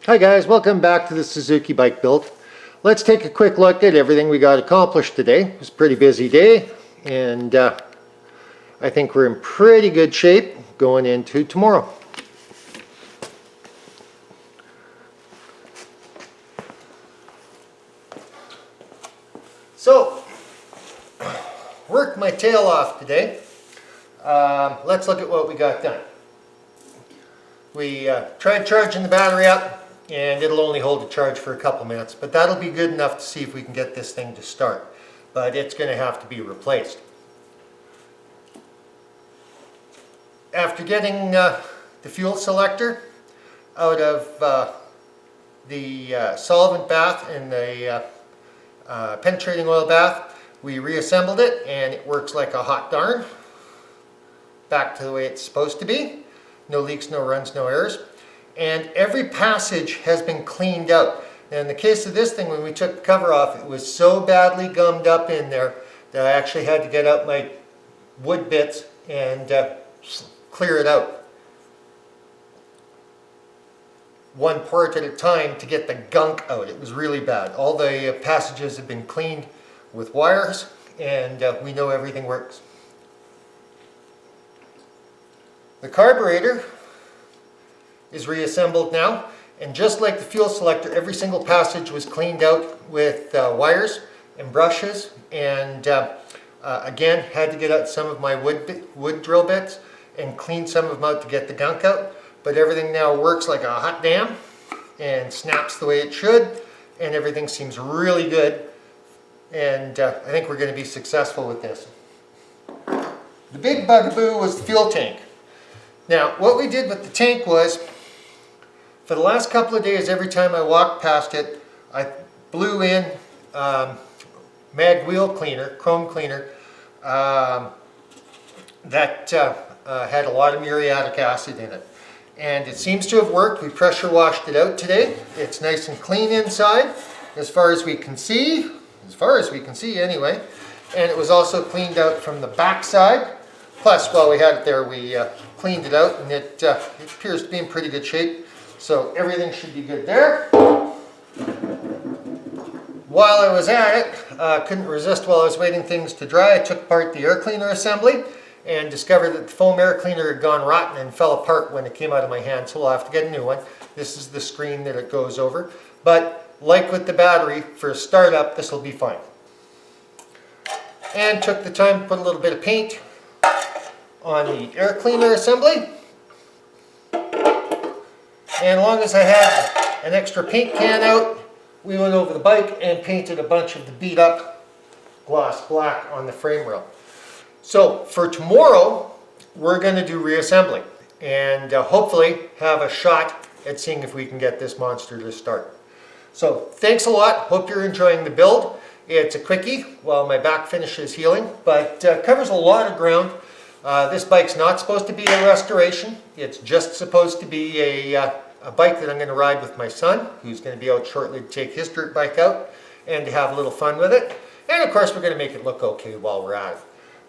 Hi guys, welcome back to the Suzuki bike build. Let's take a quick look at everything we got accomplished today. It was a pretty busy day, and I think we're in pretty good shape going into tomorrow. So, worked my tail off today. Let's look at what we got done. We tried charging the battery up, and it'll only hold the charge for a couple minutes, but that'll be good enough to see if we can get this thing to start. But it's going to have to be replaced. After getting the fuel selector out of the solvent bath and the penetrating oil bath, we reassembled it, and it works like a hot darn. Back to the way it's supposed to be. No leaks, no runs, no errors. And every passage has been cleaned out. And in the case of this thing, when we took the cover off, it was so badly gummed up in there that I actually had to get out my wood bits and clear it out one part at a time to get the gunk out. It was really bad. All the passages have been cleaned with wires, and we know everything works. The carburetor is reassembled now, and just like the fuel selector, every single passage was cleaned out with wires and brushes, and again had to get out some of my wood drill bits and clean some of them out to get the gunk out. But everything now works like a hot damn and snaps the way it should, and everything seems really good, and I think we're going to be successful with this. The big bugaboo was the fuel tank. Now, what we did with the tank was, for the last couple of days, every time I walked past it, I blew in mag wheel cleaner, chrome cleaner, that had a lot of muriatic acid in it. And it seems to have worked. We pressure washed it out today. It's nice and clean inside, as far as we can see anyway. And it was also cleaned out from the back side. Plus, while we had it there, we cleaned it out, and it appears to be in pretty good shape. So everything should be good there. While I was at it, couldn't resist while I was waiting things to dry. I took apart the air cleaner assembly and discovered that the foam air cleaner had gone rotten and fell apart when it came out of my hand, so we'll have to get a new one. This is the screen that it goes over. But like with the battery, for a startup, this will be fine. And took the time to put a little bit of paint on the air cleaner assembly. And as long as I had an extra paint can out, we went over the bike and painted a bunch of the beat up gloss black on the frame rail. So for tomorrow, we're going to do reassembly and hopefully have a shot at seeing if we can get this monster to start. So thanks a lot. Hope you're enjoying the build. It's a quickie while my back finishes healing, but covers a lot of ground. This bike's not supposed to be a restoration. It's just supposed to be a bike that I'm going to ride with my son, who's going to be out shortly to take his dirt bike out and to have a little fun with it. And of course, we're going to make it look okay while we're at it.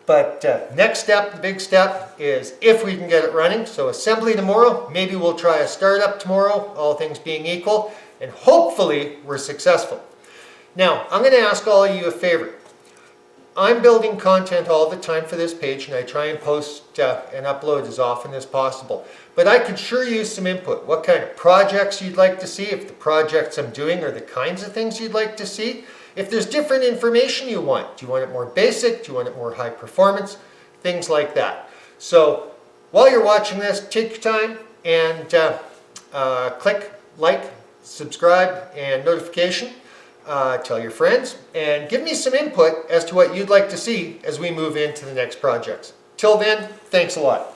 But next step, the big step, is if we can get it running. So assembly tomorrow, maybe we'll try a startup tomorrow, all things being equal, and hopefully we're successful. Now, I'm going to ask all of you a favor. I'm building content all the time for this page, and I try and post and upload as often as possible. But I could sure use some input. What kind of projects you'd like to see, if the projects I'm doing are the kinds of things you'd like to see. If there's different information you want. Do you want it more basic? Do you want it more high performance? Things like that. So while you're watching this, take your time and click like, subscribe, and notification. Tell your friends, and give me some input as to what you'd like to see as we move into the next projects. Till then, thanks a lot.